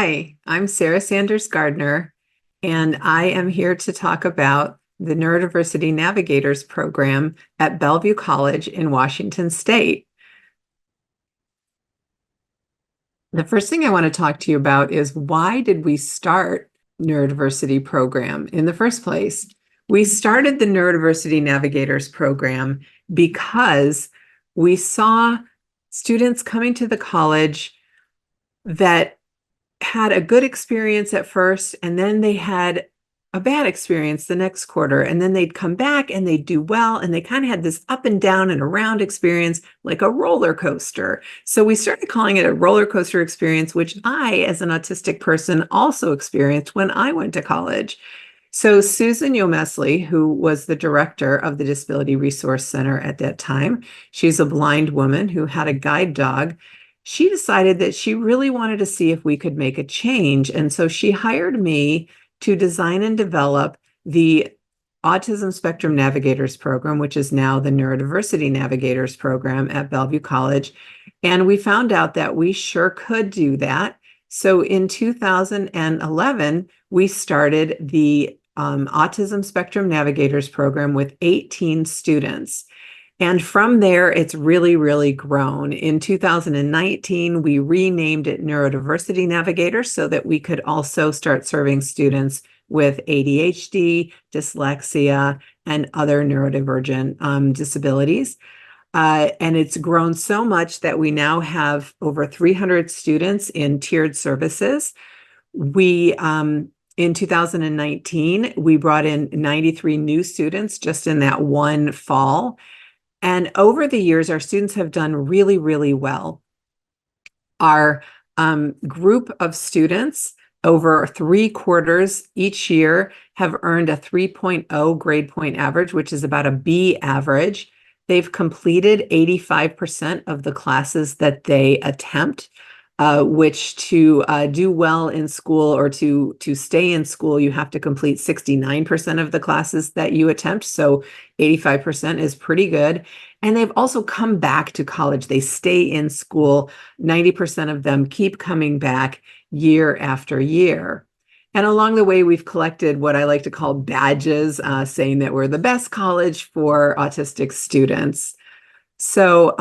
Hi, I'm Sara Sanders Gardner, and I am here to talk about the Neurodiversity Navigators program at Bellevue College in Washington State. The first thing I want to talk to you about is why did we start Neurodiversity program in the first place? We started the Neurodiversity Navigators program because we saw students coming to the college that had a good experience at first, and then they had a bad experience the next quarter, and then they'd come back and they'd do well, and they kind of had this up and down and around experience, like a roller coaster. So we started calling it a roller coaster experience, which I, as an autistic person, also experienced when I went to college. So Susan Yomesley, who was the director of the Disability Resource Center at that time, she's a blind woman who had a guide dog. She decided that she really wanted to see if we could make a change. And so she hired me to design and develop the Autism Spectrum Navigators program, which is now the Neurodiversity Navigators program at Bellevue College. And we found out that we sure could do that. So in 2011, we started the Autism Spectrum Navigators program with 18 students. And from there, it's really, really grown. In 2019, we renamed it Neurodiversity Navigators so that we could also start serving students with ADHD, dyslexia, and other neurodivergent disabilities. And it's grown so much that we now have over 300 students in tiered services. In 2019, we brought in 93 new students just in that one fall. And over the years, our students have done really, really well. Our group of students, over 3/4 each year, have earned a 3.0 grade point average, which is about a B average. They've completed 85% of the classes that they attempt, which to do well in school or to stay in school, you have to complete 69% of the classes that you attempt. So 85% is pretty good. And they've also come back to college. They stay in school. 90% of them keep coming back year after year. And along the way, we've collected what I like to call badges, saying that we're the best college for autistic students. So,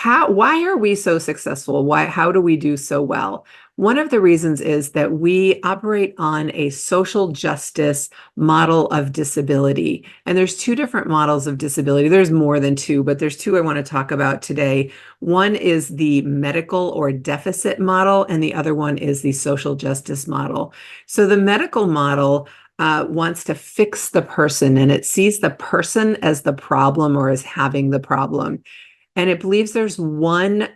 why are we so successful? How do we do so well? One of the reasons is that we operate on a social justice model of disability. And there's two different models of disability. There's more than two, but there's two I want to talk about today. One is the medical or deficit model, and the other one is the social justice model. So the medical model wants to fix the person, and it sees the person as the problem or as having the problem. And it believes there's one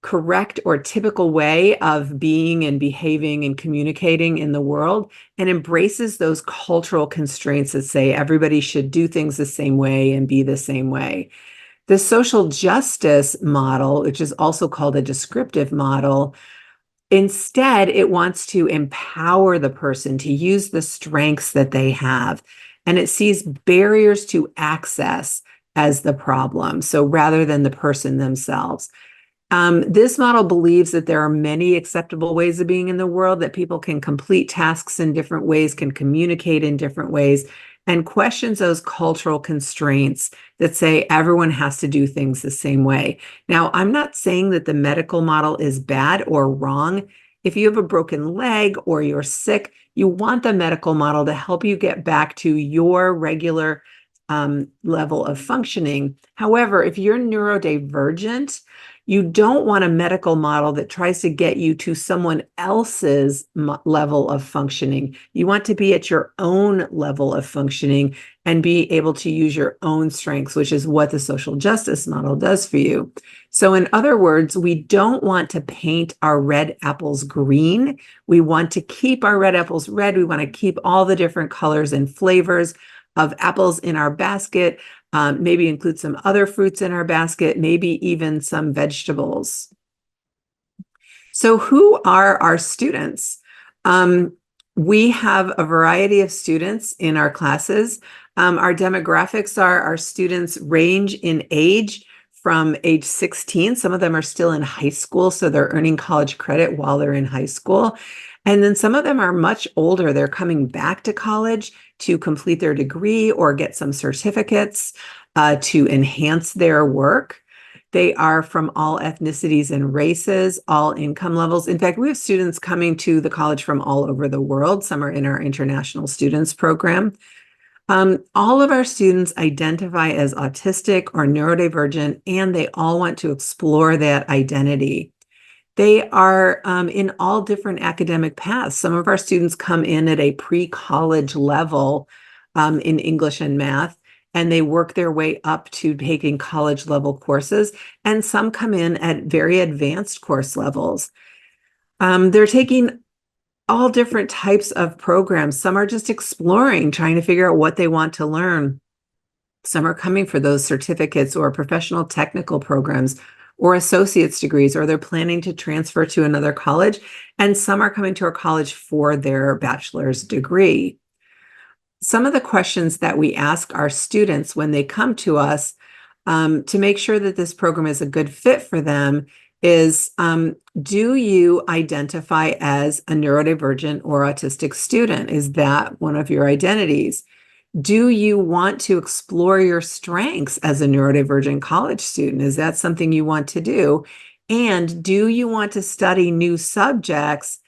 correct or typical way of being and behaving and communicating in the world, and embraces those cultural constraints that say everybody should do things the same way and be the same way. The social justice model, which is also called a descriptive model, instead, it wants to empower the person to use the strengths that they have, and it sees barriers to access as the problem. So rather than the person themselves. This model believes that there are many acceptable ways of being in the world, that people can complete tasks in different ways, can communicate in different ways, and questions those cultural constraints that say everyone has to do things the same way. Now, I'm not saying that the medical model is bad or wrong. If you have a broken leg or you're sick, you want the medical model to help you get back to your regular level of functioning. However, if you're neurodivergent, you don't want a medical model that tries to get you to someone else's level of functioning. You want to be at your own level of functioning and be able to use your own strengths, which is what the social justice model does for you. So in other words, we don't want to paint our red apples green. We want to keep our red apples red. We want to keep all the different colors and flavors of apples in our basket, maybe include some other fruits in our basket, maybe even some vegetables. So who are our students? We have a variety of students in our classes. Our demographics are our students range in age from age 16. Some of them are still in high school, so they're earning college credit while they're in high school. And then some of them are much older. They're coming back to college to complete their degree or get some certificates to enhance their work. They are from all ethnicities and races, all income levels. In fact, we have students coming to the college from all over the world. Some are in our international students program. All of our students identify as autistic or neurodivergent, and they all want to explore that identity. They are in all different academic paths. Some of our students come in at a pre-college level in English and math, and they work their way up to taking college level courses. And some come in at very advanced course levels. They're taking all different types of programs. Some are just exploring, trying to figure out what they want to learn. Some are coming for those certificates or professional technical programs or associate's degrees, or they're planning to transfer to another college. And some are coming to our college for their bachelor's degree. Some of the questions that we ask our students when they come to us to make sure that this program is a good fit for them is, do you identify as a neurodivergent or autistic student? Is that one of your identities? Do you want to explore your strengths as a neurodivergent college student? Is that something you want to do? And do you want to study new subjects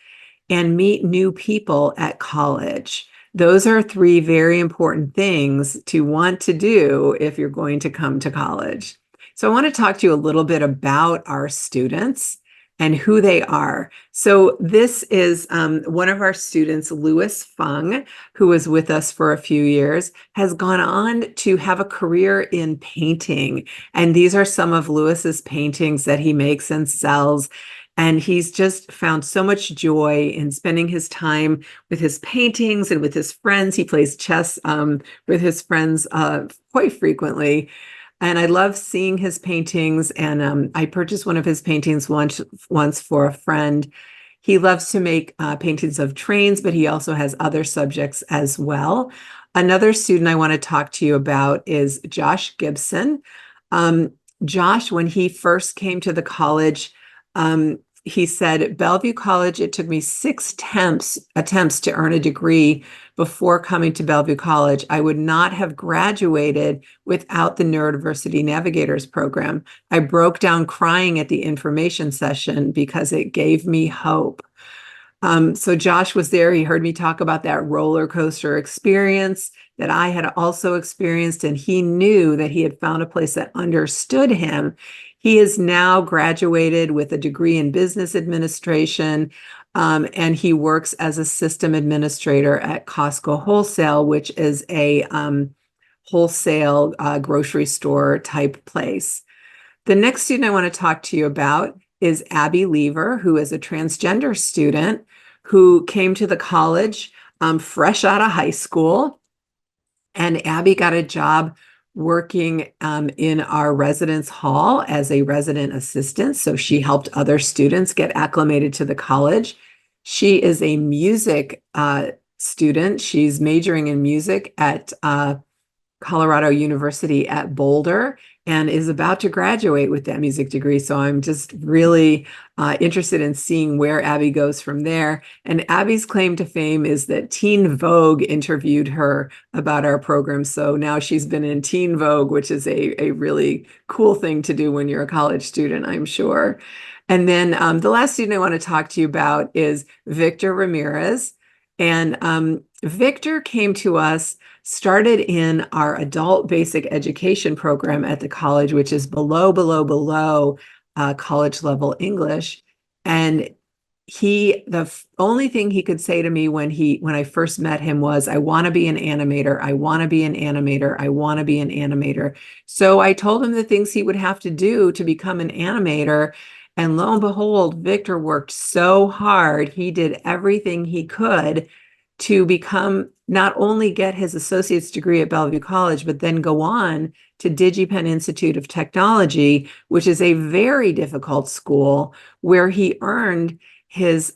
and meet new people at college? Those are three very important things to want to do if you're going to come to college. So I want to talk to you a little bit about our students and who they are. So this is one of our students, Louis Fung, who was with us for a few years, has gone on to have a career in painting. And these are some of Louis's paintings that he makes and sells. And he's just found so much joy in spending his time with his paintings and with his friends. He plays chess with his friends quite frequently. And I love seeing his paintings. And I purchased one of his paintings once for a friend. He loves to make paintings of trains, but he also has other subjects as well. Another student I want to talk to you about is Josh Gibson. Josh, when he first came to the college, he said, at Bellevue College, it took me 6 attempts to earn a degree before coming to Bellevue College. I would not have graduated without the Neurodiversity Navigators program. I broke down crying at the information session because it gave me hope. So Josh was there. He heard me talk about that roller coaster experience that I had also experienced, and he knew that he had found a place that understood him. He is now graduated with a degree in business administration, and he works as a system administrator at Costco Wholesale, which is a wholesale grocery store type place. The next student I want to talk to you about is Abby Lever, who is a transgender student who came to the college fresh out of high school. And Abby got a job working in our residence hall as a resident assistant. So she helped other students get acclimated to the college. She is a music student. She's majoring in music at Colorado University at Boulder and is about to graduate with that music degree. So I'm just really interested in seeing where Abby goes from there. And Abby's claim to fame is that Teen Vogue interviewed her about our program. So now she's been in Teen Vogue, which is a really cool thing to do when you're a college student, I'm sure. And then the last student I want to talk to you about is Victor Ramirez. And Victor came to us, started in our adult basic education program at the college, which is below college level English. And the only thing he could say to me when I first met him was, I want to be an animator. I want to be an animator. I want to be an animator. So I told him the things he would have to do to become an animator. And lo and behold, Victor worked so hard. He did everything he could to not only get his associate's degree at Bellevue College, but then go on to DigiPenn Institute of Technology, which is a very difficult school where he earned his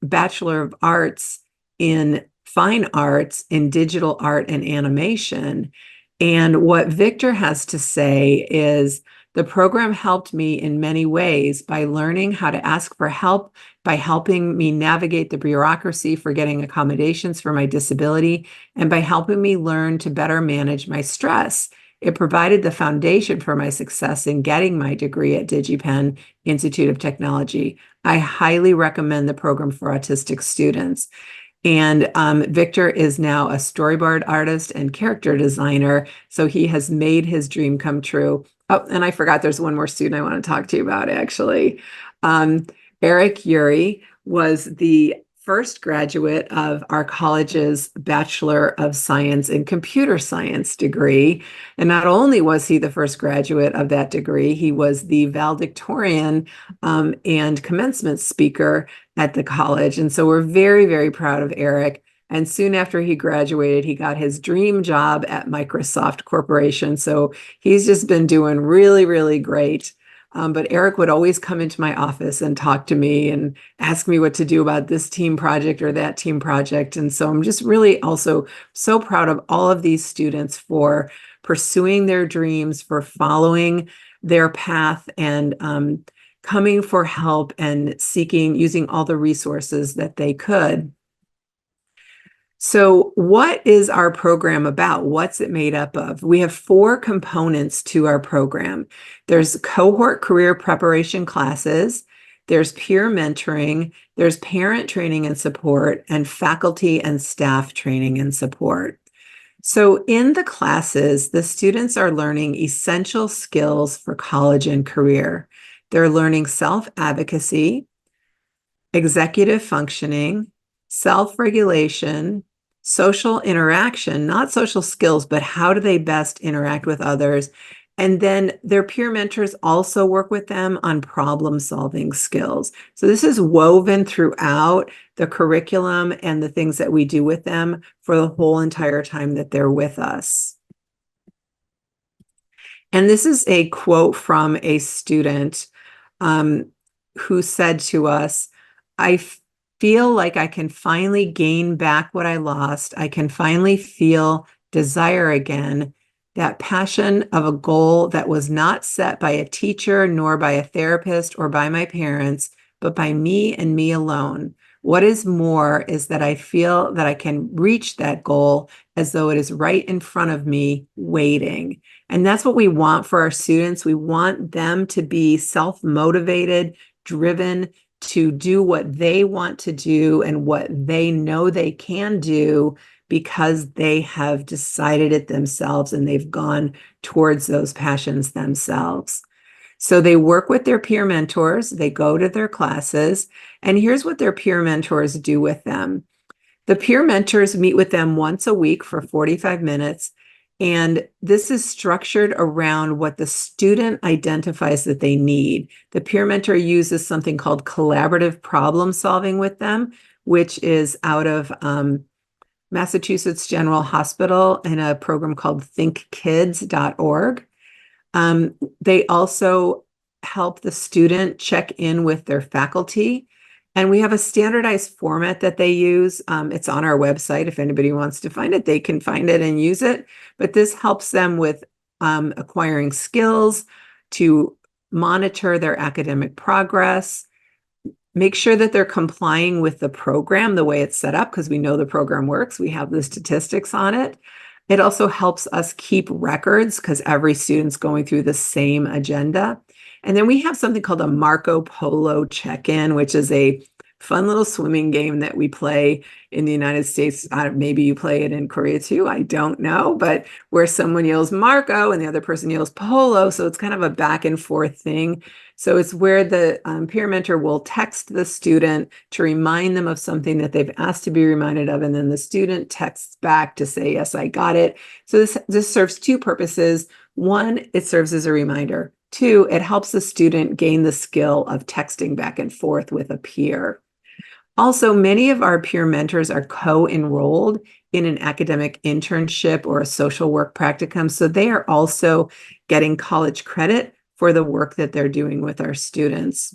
Bachelor of Arts in Fine Arts in Digital Art and Animation. And what Victor has to say is The program helped me in many ways by learning how to ask for help, by helping me navigate the bureaucracy for getting accommodations for my disability, and by helping me learn to better manage my stress. It provided the foundation for my success in getting my degree at DigiPen Institute of Technology. I highly recommend the program for autistic students. And Victor is now a storyboard artist and character designer. So he has made his dream come true. Oh, and I forgot there's one more student I want to talk to you about, actually. Um, Eric Yuri was the first graduate of our college's Bachelor of Science in Computer Science degree. And not only was he the first graduate of that degree, he was the valedictorian and commencement speaker at the college. And so we're very, very proud of Eric. And soon after he graduated, he got his dream job at Microsoft Corporation. So he's just been doing really, really great. But Eric would always come into my office and talk to me and ask me what to do about this team project or that team project. And so I'm just really also so proud of all of these students for pursuing their dreams, for following their path, and coming for help and seeking, using all the resources that they could. So what is our program about? What's it made up of? We have 4 components to our program. There's cohort career preparation classes, there's peer mentoring, there's parent training and support, and faculty and staff training and support. So in the classes, the students are learning essential skills for college and career. They're learning self-advocacy, executive functioning, self-regulation, social interaction, not social skills, but how do they best interact with others? And then their peer mentors also work with them on problem-solving skills. So this is woven throughout the curriculum and the things that we do with them for the whole entire time that they're with us. And this is a quote from a student who said to us, I feel like I can finally gain back what I lost. I can finally feel desire again, that passion of a goal that was not set by a teacher, nor by a therapist, or by my parents, but by me and me alone. What is more is that I feel that I can reach that goal as though it is right in front of me, waiting. And that's what we want for our students. We want them to be self-motivated, driven to do what they want to do and what they know they can do because they have decided it themselves and they've gone towards those passions themselves. So they work with their peer mentors, they go to their classes, and here's what their peer mentors do with them. The peer mentors meet with them once a week for 45 minutes. And this is structured around what the student identifies that they need. The peer mentor uses something called collaborative problem solving with them, which is out of Massachusetts General Hospital in a program called thinkkids.org. They also help the student check in with their faculty. And we have a standardized format that they use. It's on our website. If anybody wants to find it, they can find it and use it. But this helps them with acquiring skills, to monitor their academic progress, make sure that they're complying with the program the way it's set up, because we know the program works. We have the statistics on it. It also helps us keep records because every student's going through the same agenda. And then we have something called a Marco Polo check-in, which is a fun little swimming game that we play in the United States. Maybe you play it in Korea too, I don't know, but where someone yells Marco and the other person yells Polo. So it's kind of a back and forth thing. So it's where the peer mentor will text the student to remind them of something that they've asked to be reminded of. And then the student texts back to say, yes, I got it. So this serves 2 purposes. 1, it serves as a reminder. 2, it helps the student gain the skill of texting back and forth with a peer. Also, many of our peer mentors are co-enrolled in an academic internship or a social work practicum. So they are also getting college credit for the work that they're doing with our students.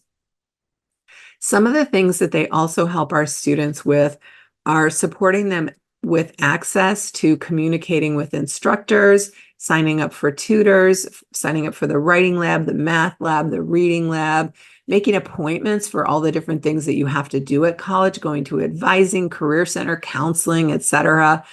Some of the things that they also help our students with are supporting them with access to communicating with instructors, signing up for tutors, signing up for the writing lab, the math lab, the reading lab, making appointments for all the different things that you have to do at college, going to advising, career center, counseling, etc.,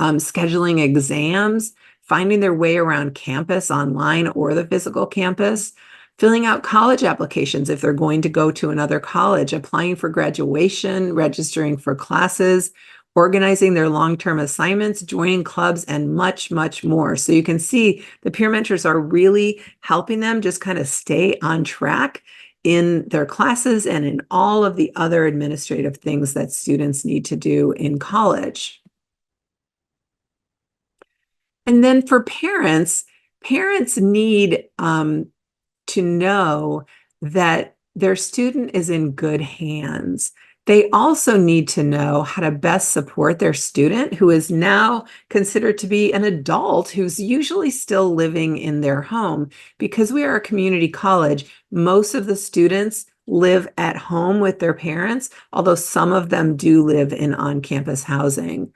scheduling exams, finding their way around campus online or the physical campus, filling out college applications if they're going to go to another college, applying for graduation, registering for classes, organizing their long-term assignments, joining clubs, and much, much more. So you can see the peer mentors are really helping them just kind of stay on track in their classes and in all of the other administrative things that students need to do in college. And then for parents, parents need to know that their student is in good hands. They also need to know how to best support their student, who is now considered to be an adult who's usually still living in their home. Because we are a community college, most of the students live at home with their parents, although some of them do live in on-campus housing.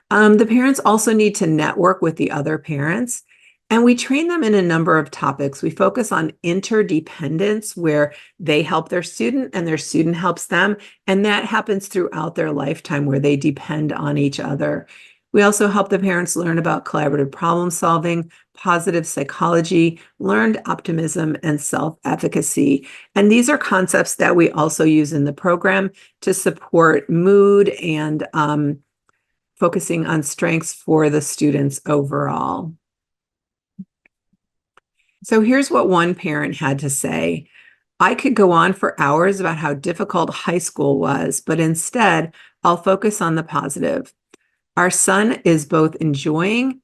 The parents also need to network with the other parents. And we train them in a number of topics. We focus on interdependence, where they help their student and their student helps them. And that happens throughout their lifetime, where they depend on each other. We also help the parents learn about collaborative problem solving, positive psychology, learned optimism, and self-efficacy. And these are concepts that we also use in the program to support mood and focusing on strengths for the students overall. So here's what one parent had to say. I could go on for hours about how difficult high school was, but instead, I'll focus on the positive. Our son is both enjoying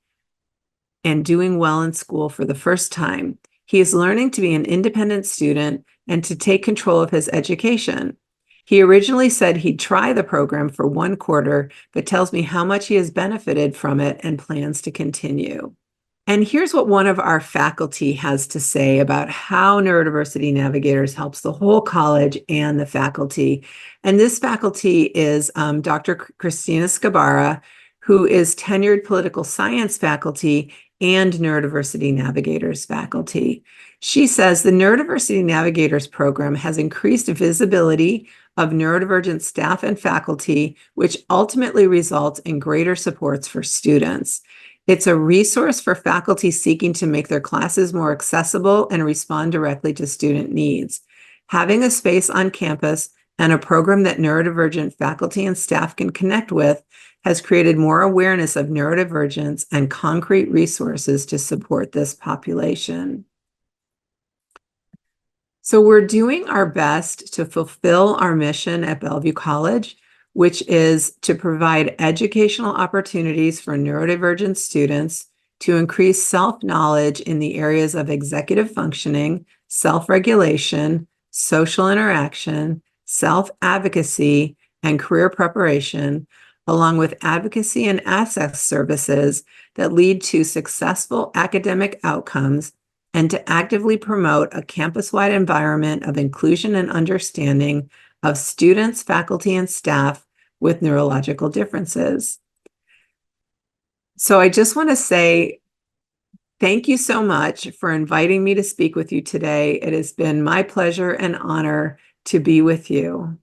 and doing well in school for the first time. He is learning to be an independent student and to take control of his education. He originally said he'd try the program for 1 quarter, but tells me how much he has benefited from it and plans to continue. And here's what one of our faculty has to say about how Neurodiversity Navigators helps the whole college and the faculty. And this faculty is Dr. Christina Scabara, who is tenured political science faculty and Neurodiversity Navigators faculty. She says the Neurodiversity Navigators program has increased visibility of neurodivergent staff and faculty, which ultimately results in greater supports for students. It's a resource for faculty seeking to make their classes more accessible and respond directly to student needs. Having a space on campus and a program that neurodivergent faculty and staff can connect with has created more awareness of neurodivergence and concrete resources to support this population. So we're doing our best to fulfill our mission at Bellevue College, which is to provide educational opportunities for neurodivergent students to increase self-knowledge in the areas of executive functioning, self-regulation, social interaction, self-advocacy, and career preparation, along with advocacy and access services that lead to successful academic outcomes, and to actively promote a campus-wide environment of inclusion and understanding of students, faculty, and staff with neurological differences. So I just want to say thank you so much for inviting me to speak with you today. It has been my pleasure and honor to be with you.